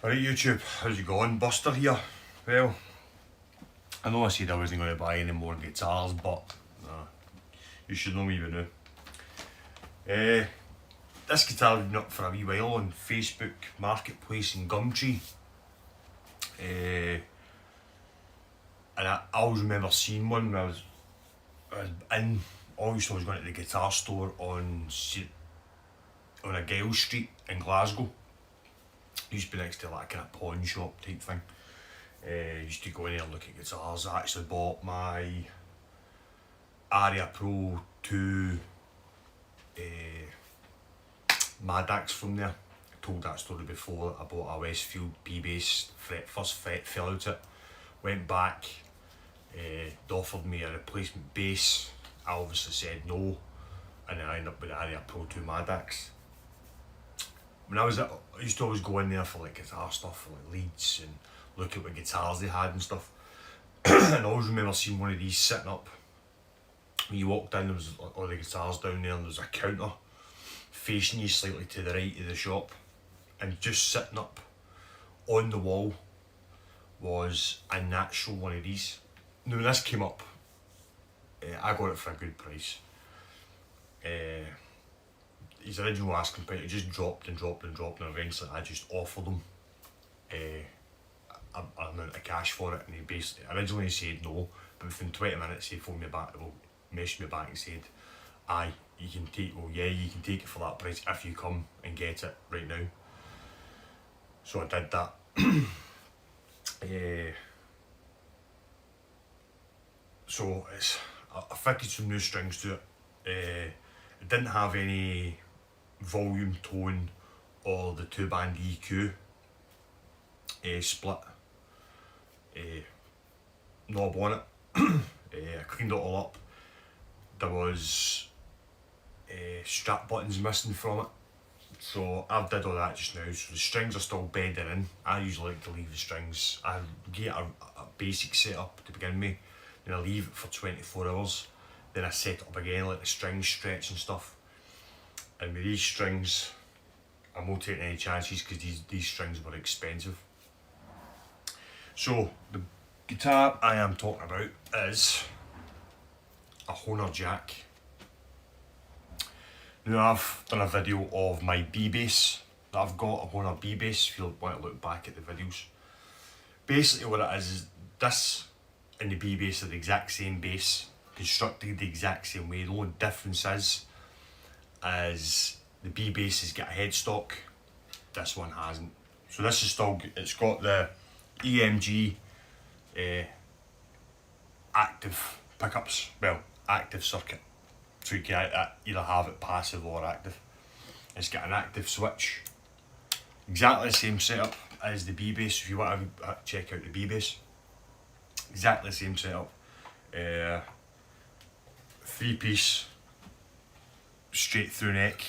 Alright YouTube, how's it going? Buster here. Well, I know I said I wasn't going to buy any more guitars, but you should know me by now. This guitar has been up for a wee while on Facebook Marketplace and Gumtree. And I always remember seeing one when I was always going to the guitar store on a Gale Street in Glasgow. Used to be next to like a kind of pawn shop type thing. Used to go in there and look at guitars. I actually bought my Aria Pro 2 Maddox from there. I told that story before. I bought a Westfield B-bass, first fret fell out it. Went back, they offered me a replacement bass. I obviously said no, and then I ended up with the Aria Pro 2 Maddox. When I used to always go in there for like guitar stuff, for like leads, and look at what guitars they had and stuff. And I always remember seeing one of these sitting up. When you walked in, there was all the guitars down there, and there was a counter facing you slightly to the right of the shop, and just sitting up on the wall was a natural one of these. Now when this came up, I got it for a good price. His original asking price, it just dropped, and eventually I just offered him an amount of cash for it, and he basically originally said no, but within 20 minutes he phoned me back, messaged me back and said, aye, you can take it for that price if you come and get it right now. So I did that. So I fitted some new strings to it. It didn't have any volume, tone, or the 2-band EQ split knob on it. I cleaned it all up. There was strap buttons missing from it, so I've did all that just now. So the strings are still bedding in. I usually like to leave the strings. I get a basic setup to begin with, then I leave it for 24 hours. Then I set it up again, let the strings stretch and stuff. And with these strings, I'm not taking any chances because these strings were expensive. So the guitar I am talking about is a Hohnor jack. Now I've done a video of my B-bass that I've got, a Hohnor B-bass, if you want to look back at the videos. Basically what it is this and the B-bass are the exact same bass, constructed the exact same way. The only difference is the B-bass has got a headstock, this one hasn't. So this is still, it's got the EMG active pickups, well, active circuit. So you can either have it passive or active. It's got an active switch. Exactly the same setup as the B-bass, if you want to check out the B-bass. Exactly the same setup. 3-piece, straight through neck.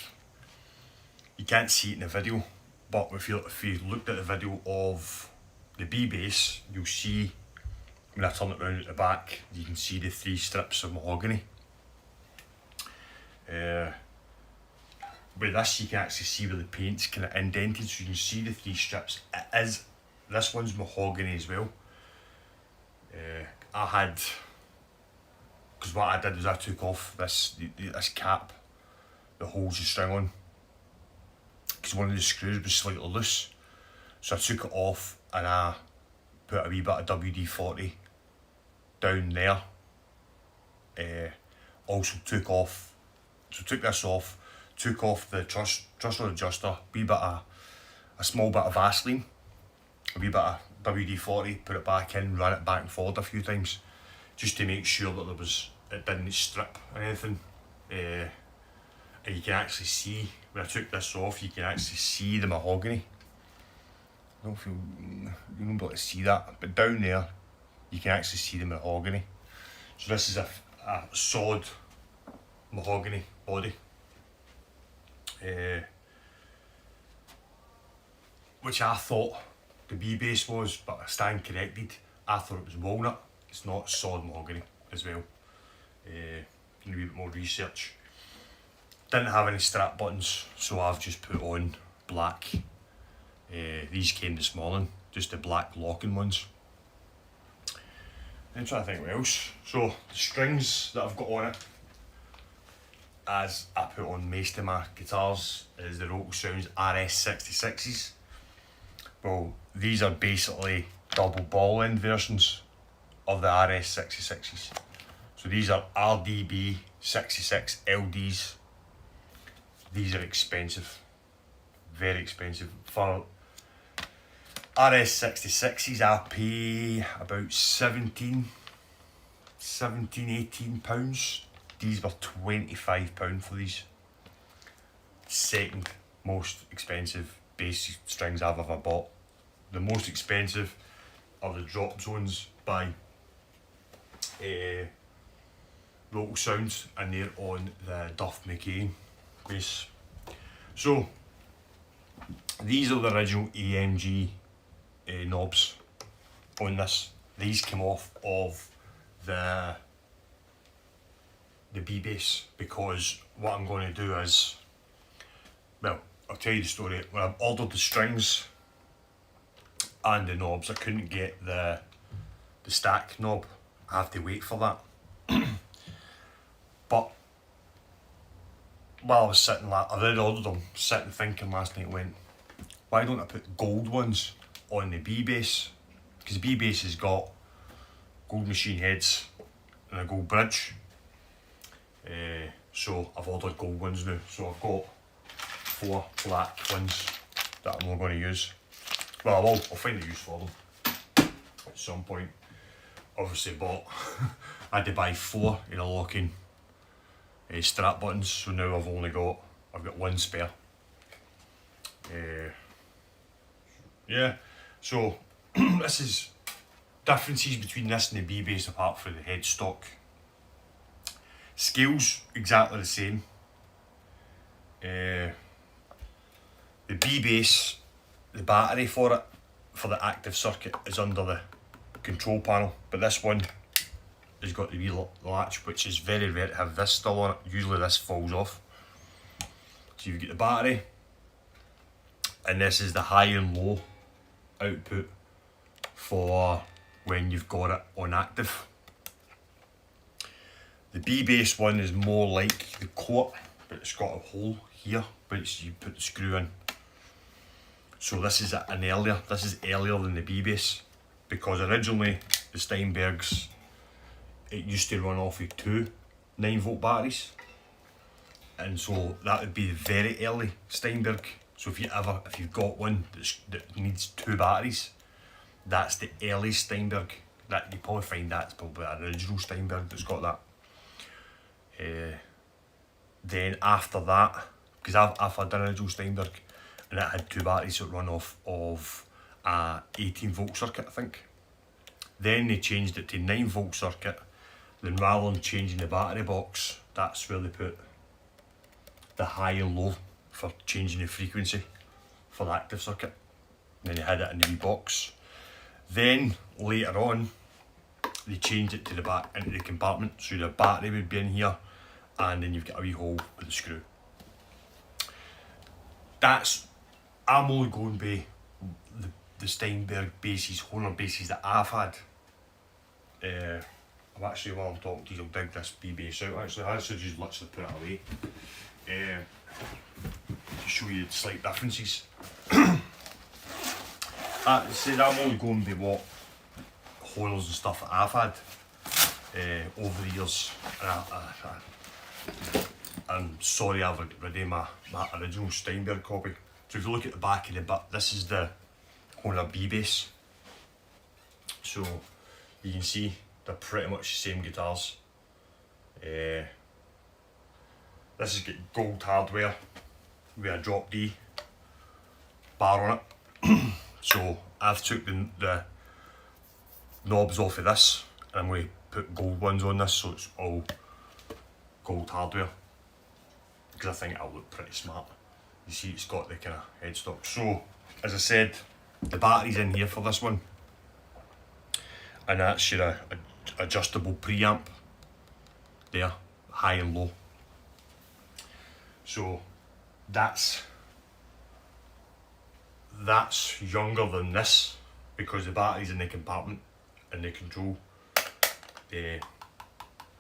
You can't see it in the video, but if you looked at the video of the B-bass, you'll see when I turn it round at the back, you can see the 3 strips of mahogany. With this you can actually see where the paint's kind of indented, so you can see the 3 strips. This one's mahogany as well. Because what I did was I took off this cap that holds the string on, because one of the screws was slightly loose, so I took it off and I put a wee bit of WD-40 down there. Also took this off, took off the truss rod adjuster, a small bit of Vaseline, a wee bit of WD-40, put it back in, ran it back and forward a few times, just to make sure that it didn't strip or anything. And you can actually see, when I took this off, you can actually see the mahogany. I don't feel you won't be able to see that, but down there you can actually see the mahogany. So this is a solid mahogany body, which I thought the B-bass was, but I stand corrected. I thought it was walnut. It's not, solid mahogany as well. A wee bit more research. Didn't have any strap buttons, so I've just put on black These came this morning, just the black locking ones. I'm trying to think what else. So the strings that I've got on it, as I put on most of my guitars, is the Local Sounds RS66s. Well, these are basically double ball end versions of the RS66s. So these are RDB 66 LDs. These are expensive, very expensive. For RS66s I pay about 18 pounds. These were £25 for these. Second most expensive bass strings I've ever bought. The most expensive are the Drop Zones by Local Sounds, and they're on the Duff McCain bass. So these are the original AMG knobs on this. These came off of the B-bass, because what I'm going to do is, well, I'll tell you the story. When I ordered the strings and the knobs, I couldn't get the stack knob. I have to wait for that. But while I was sitting, I already ordered them, sitting thinking last night, went, why don't I put gold ones on the B-bass? Because the B-bass has got gold machine heads and a gold bridge. So I've ordered gold ones now. So I've got 4 black ones that I'm not going to use. Well, I'll find a use for them at some point. Obviously bought, I had to buy 4 of the locking strap buttons, so now I've got 1 spare. Yeah, so this is differences between this and the B-bass apart from the headstock. Scales exactly the same. The B-bass, the battery for it, for the active circuit, is under the control panel, but this one has got the wee latch, which is very rare to have this still on it. Usually this falls off. So you've got the battery, and this is the high and low output for when you've got it on active. The B-bass one is more like the court, but it's got a hole here, which you put the screw in. So this is earlier than the B-bass, because originally the Steinbergs, it used to run off of 2 9-volt batteries, and so that would be the very early Steinberg. So if you've got one that needs 2 batteries, that's the early Steinberg. That you probably find that's probably an original Steinberg that's got that. Then after that, because I've had an original Steinberg and it had 2 batteries that run off of a 18-volt circuit, I think. Then they changed it to 9-volt circuit. Then rather than changing the battery box, that's where they put the high and low for changing the frequency for the active circuit. And then they had it in the wee box. Then later on, they changed it to the back into the compartment, so the battery would be in here, and then you've got a wee hole with the screw. I'm only going by the Steinberg basses, Hohnor basses that I've had. I'm actually, while I'm talking to you, I'll dig this B-bass out. Actually, I should just literally put it away to show you the slight differences. I'm only going by what Hohnors and stuff that I've had over the years. I'm sorry I've already my original Steinberg copy. So if you look at the back of the bit, this is the Hohnor B-bass. So you can see they're pretty much the same guitars. This has got gold hardware with a drop D bar on it. So I've took the knobs off of this, and I'm going to put gold ones on this, so it's all gold hardware, because I think it'll look pretty smart. You see it's got the kind of headstock. So as I said, the battery's in here for this one, and that's your adjustable preamp there, high and low. So that's that's younger than this because the battery's in the compartment and the control, the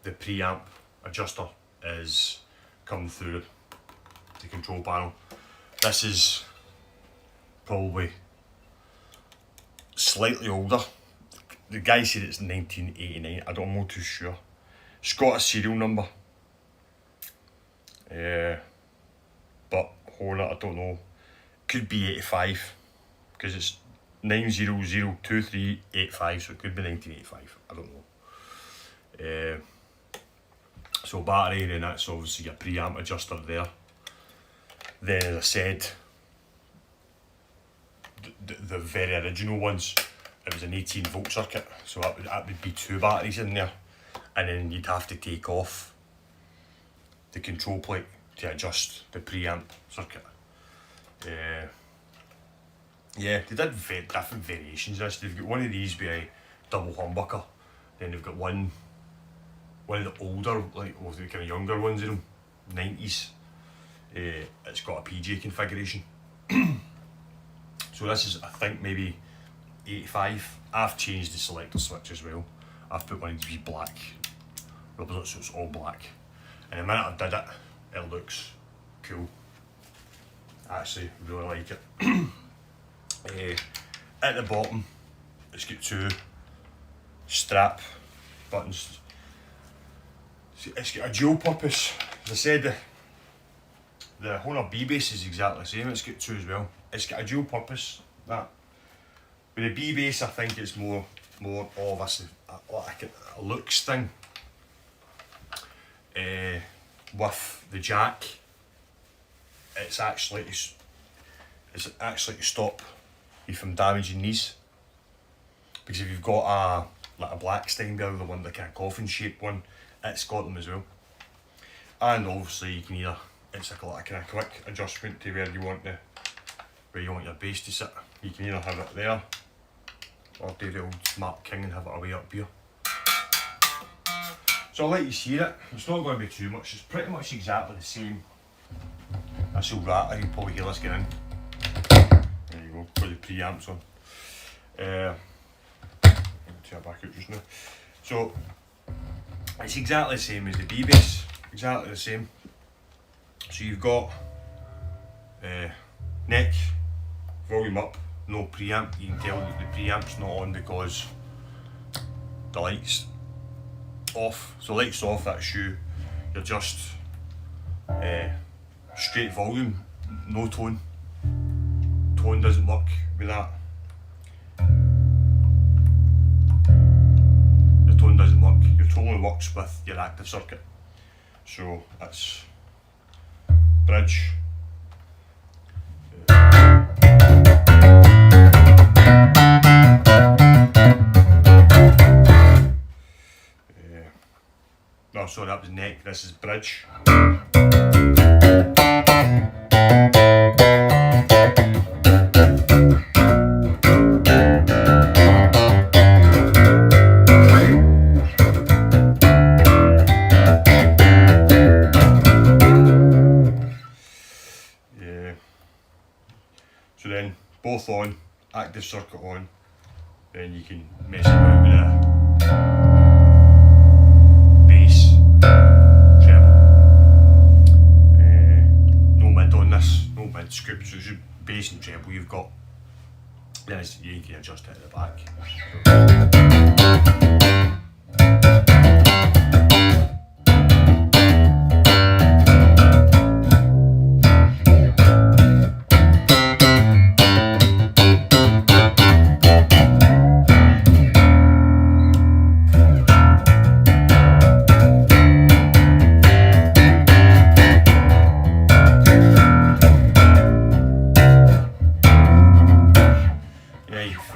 preamp adjuster is coming through the control panel. This is probably slightly older. The guy said it's 1989, I'm not too sure. It's got a serial number. But Hohnor, I don't know. Could be 85 because it's 9002385, so it could be 1985. I don't know. So battery, then that's obviously your preamp adjuster there. Then, as I said, the very original ones, it was an 18 volt circuit, so that would be 2 batteries in there, and then you'd have to take off the control plate to adjust the preamp circuit. Yeah, they did different variations of this. They've got one of these with a double humbucker, then they've got one of the older, like, well, the kind of younger ones of them, 90s. It's got a PJ configuration. So this is, I think, maybe 85. I've changed the selector switch as well. I've put one of these black rubbers, so it's all black. And the minute I did it, it looks cool. I actually really like it. At the bottom, it's got 2 strap buttons. It's got a dual purpose. As I said, the Hohnor B-Bass is exactly the same. It's got 2 as well. It's got a dual purpose. That with the B-Bass, I think it's more of a looks thing. With the jack, it's actually to stop you from damaging these. Because if you've got a black Steinberg, the one, the kind of coffin shaped one, it's got them as well. And obviously you can either, it's like a kind of quick adjustment to where you want your bass to sit. You can either have it there, or do the old Smart King and have it away up here. So I'll let you see it. It's not going to be too much. It's pretty much exactly the same. That's all right. I can probably hear this getting in. There you go, put the preamps on. I'll take it back out just now. So it's exactly the same as the B-Bass. Exactly the same. So you've got neck, volume up, no preamp. You can tell that the preamp's not on because the light's off. So light's off, that's you. You're just straight volume, no tone. Tone doesn't work with that. Your tone doesn't work. Your tone only works with your active circuit. So that's bridge. No, sorry, that was neck. This is bridge. So then both on, active circuit on, then you can mess about with the bass, treble. No mid on this, no mid scoop, so it's just bass and treble you've got. Then you can adjust it at the back.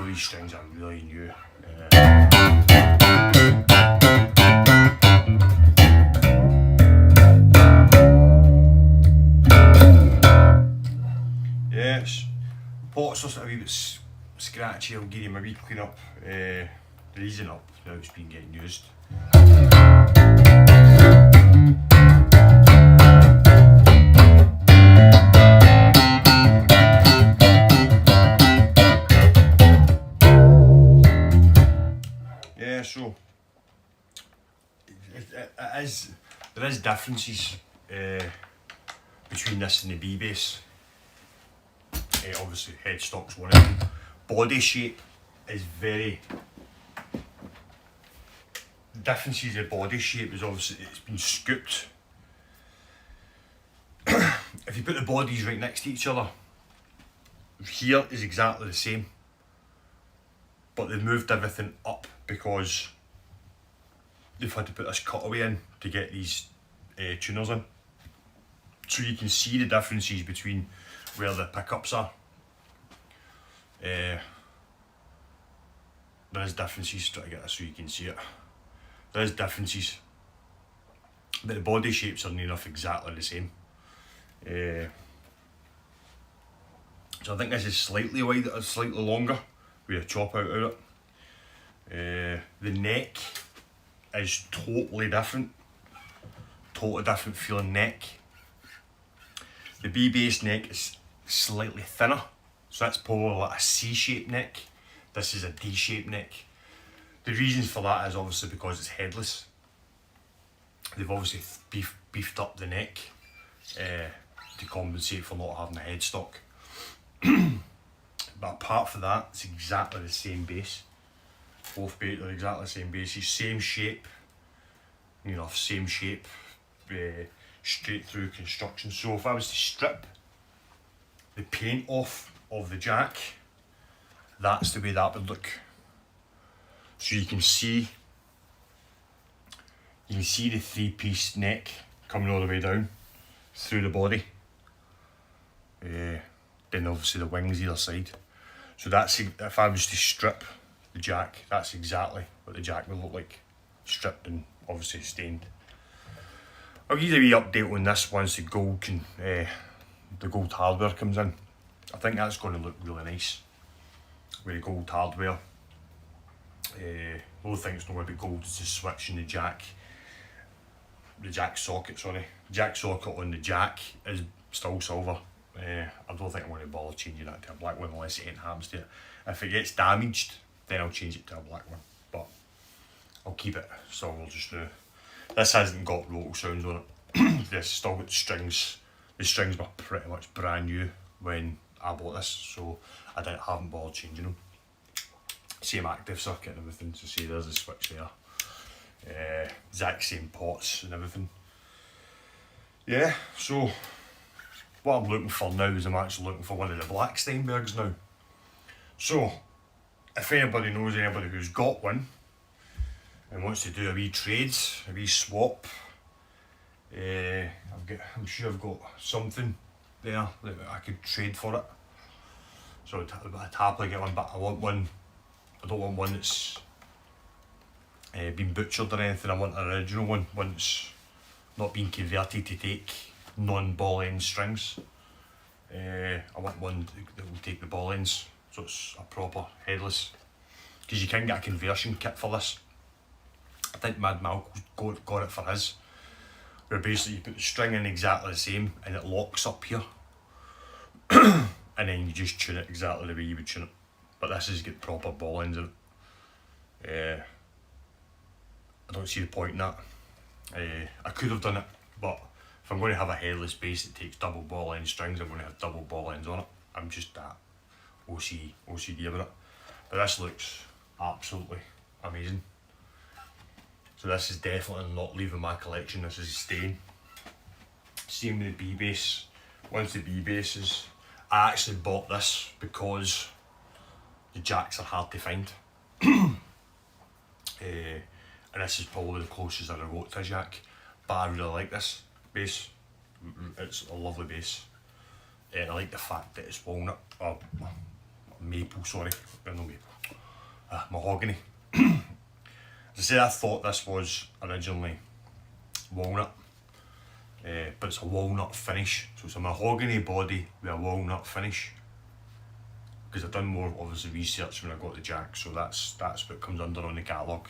These strings are really new. Yes, pots are a wee bit scratchy. I'll give him a wee clean up. Reason up now it's been getting used. so there is differences between this and the B-base. Obviously headstock's one of them. Body shape is very... The differences in body shape is obviously it's been scooped. If you put the bodies right next to each other, here is exactly the same, but they've moved everything up because they've had to put this cutaway in to get these tuners in. So you can see the differences between where the pickups are. There is differences, try to get this so you can see it. There is differences, but the body shapes are near enough exactly the same. So I think this is slightly wider, slightly longer with a chop out of it. The neck is totally different feeling neck. The B-base neck is slightly thinner, so that's probably like a C-shaped neck. This is a D-shaped neck. The reasons for that is obviously because it's headless. They've obviously beefed up the neck to compensate for not having a headstock. But apart from that, it's exactly the same base. Both baits are exactly the same bases, same shape, you know, same shape, straight through construction. So if I was to strip the paint off of the jack, that's the way that would look. So you can see the 3-piece neck coming all the way down through the body. Then obviously the wings either side. So that's, if I was to strip the jack, that's exactly what the jack would look like, stripped and obviously stained. I'll give you a wee update on this once the gold hardware comes in. I think that's going to look really nice with the gold hardware. The only thing it's not going to be gold is the switch in the jack socket, sorry. Jack socket on the jack is still silver. I don't think I'm going to bother changing that to a black one unless anything happens to it. If it gets damaged, then I'll change it to a black one, but I'll keep it silver just now. This hasn't got rotor sounds on it. This still got strings. The strings were pretty much brand new when I bought this, so I haven't bothered changing them. Same active circuit and everything, so see there's the switch there. Exact same pots and everything. Yeah, so what I'm looking for now is I'm actually looking for one of the black Steinbergs now. So, if anybody knows anybody who's got one and wants to do a wee trade, a wee swap, I'm sure I've got something there that I could trade for it. So I'd happily get one, but I want one. I don't want one that's been butchered or anything. I want an original one that's not been converted to take non-ball end strings. I want one that will take the ball ends, so it's a proper headless. Because you can get a conversion kit for this. I think Mad Malcolm got it for his, where basically you put the string in exactly the same and it locks up here. And then you just tune it exactly the way you would tune it. But this has got proper ball ends in it. I don't see the point in that. I could have done it, but if I'm going to have a headless bass that takes double ball end strings, I'm going to have double ball ends on it. I'm just that OCD about it. But this looks absolutely amazing. So this is definitely not leaving my collection, this is staying. Same with the B-bass. Once the B-bass is... I actually bought this because the jacks are hard to find. And this is probably the closest I got to a jack. But I really like this bass. It's a lovely bass. And I like the fact that it's walnut, or maple, sorry, no maple, mahogany. As I said, I thought this was originally walnut, but it's a walnut finish. So it's a mahogany body with a walnut finish. Because I've done more obviously research when I got the jack, so that's what comes under on the catalogue,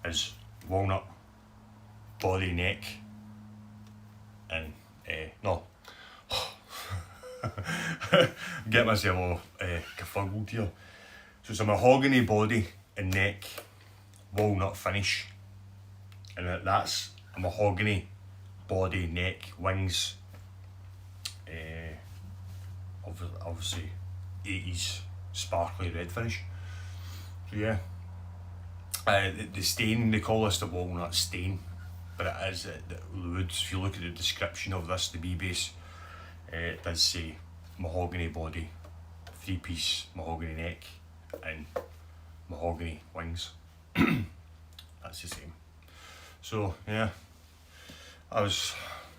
is walnut body, neck, and no. Get myself all confuddled here. So it's a mahogany body and neck, walnut finish, and that's a mahogany body, neck, wings. Obviously 80s sparkly red finish. So yeah, the stain, they call this the walnut stain, but it is the wood. If you look at the description of this, the B base, it does say mahogany body, 3-piece mahogany neck, and mahogany wings. That's the same. So yeah, I was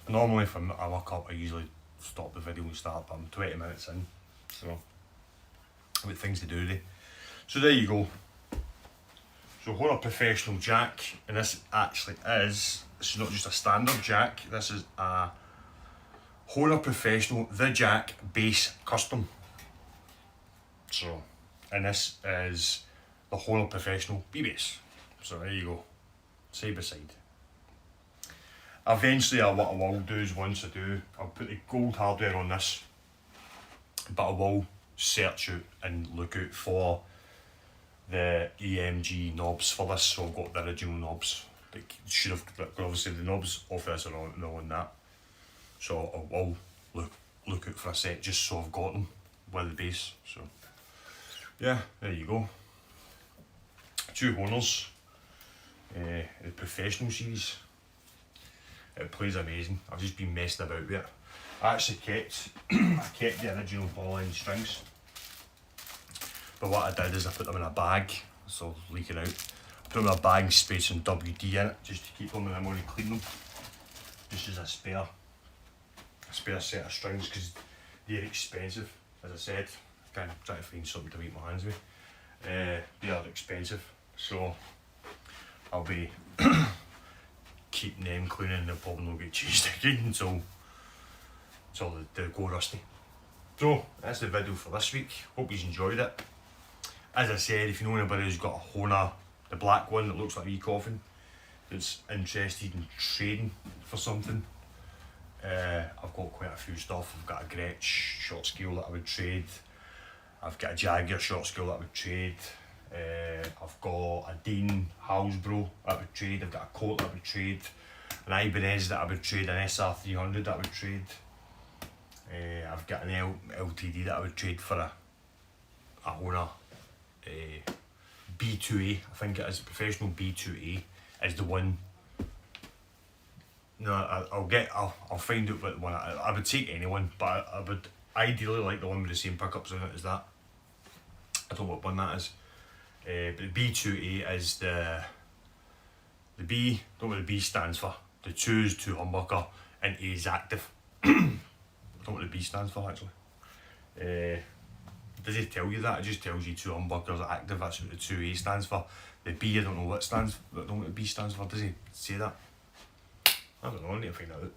normally, if I look up, I usually stop the video and start, but I'm 20 minutes in, so I've got things to do today. So there you go. So Hohnor Professional Jack, and this actually is, this is not just a standard jack, this is a Hohnor Professional The Jack Base Custom. So, and this is the Hohnor Professional B-Base. So there you go, side by side. Eventually what I will do is, once I do, I'll put the gold hardware on this, but I will search out and look out for the EMG knobs for this. So I've got the original knobs that should have, obviously the knobs of this are on that. So I will look out for a set just so I've got them with the base. So yeah, there you go. 2 Hohnors, the Professional series. It plays amazing. I've just been messing about with it. I actually kept the original ball end strings, but what I did is I put them in a bag, so leaking out. I put them in a bag and sprayed some WD in it just to keep them, and I'm going to clean them just as a spare set of strings, because they're expensive. As I said, I can't try to find something to make my hands with. They are expensive, so I'll be keeping them cleaning, and they'll probably not get changed again until they go rusty. So that's the video for this week. Hope you enjoyed it. As I said, if you know anybody who's got a Hohnor, the black one that looks like a wee coffin, that's interested in trading for something, I've got quite a few stuff. I've got a Gretsch short scale that I would trade. I've got a Jaguar short scale that I would trade. I've got a Dean Halsbro that I would trade. I've got a Colt that I would trade. An Ibanez that I would trade. An SR300 that I would trade. I've got an LTD that I would trade for a Hohnor B2A. I think it is. Professional B2A is the one. No, I'll find out what one. I would take anyone, but I would ideally like the one with the same pickups in it as that. I don't know what one that is. But the B2A is the B, don't know what the B stands for. The 2 is 2 humbucker and A is active. I don't know what the B stands for actually. Does it tell you that? It just tells you 2 humbuckers are active, that's what the 2A stands for. The B, I don't know what it stands for, I don't know what the B stands for, does he say that? I don't know, I need to find that out.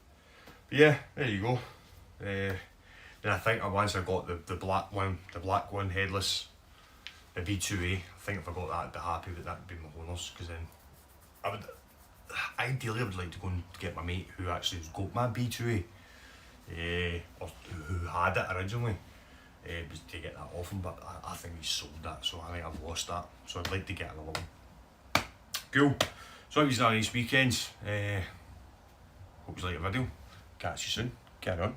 But yeah, there you go. Then I think once I got the black one headless, the B2A, I think if I got that I'd be happy with that, would be my Hohnors, because then ideally I would like to go and get my mate who actually has got my B2A, or who had it originally, to get that off him, but I think he's sold that, so I think I've lost that, so I'd like to get another one. Cool, so I hope you've had a nice weekend. Hope you like the video. Catch you soon. Carry on.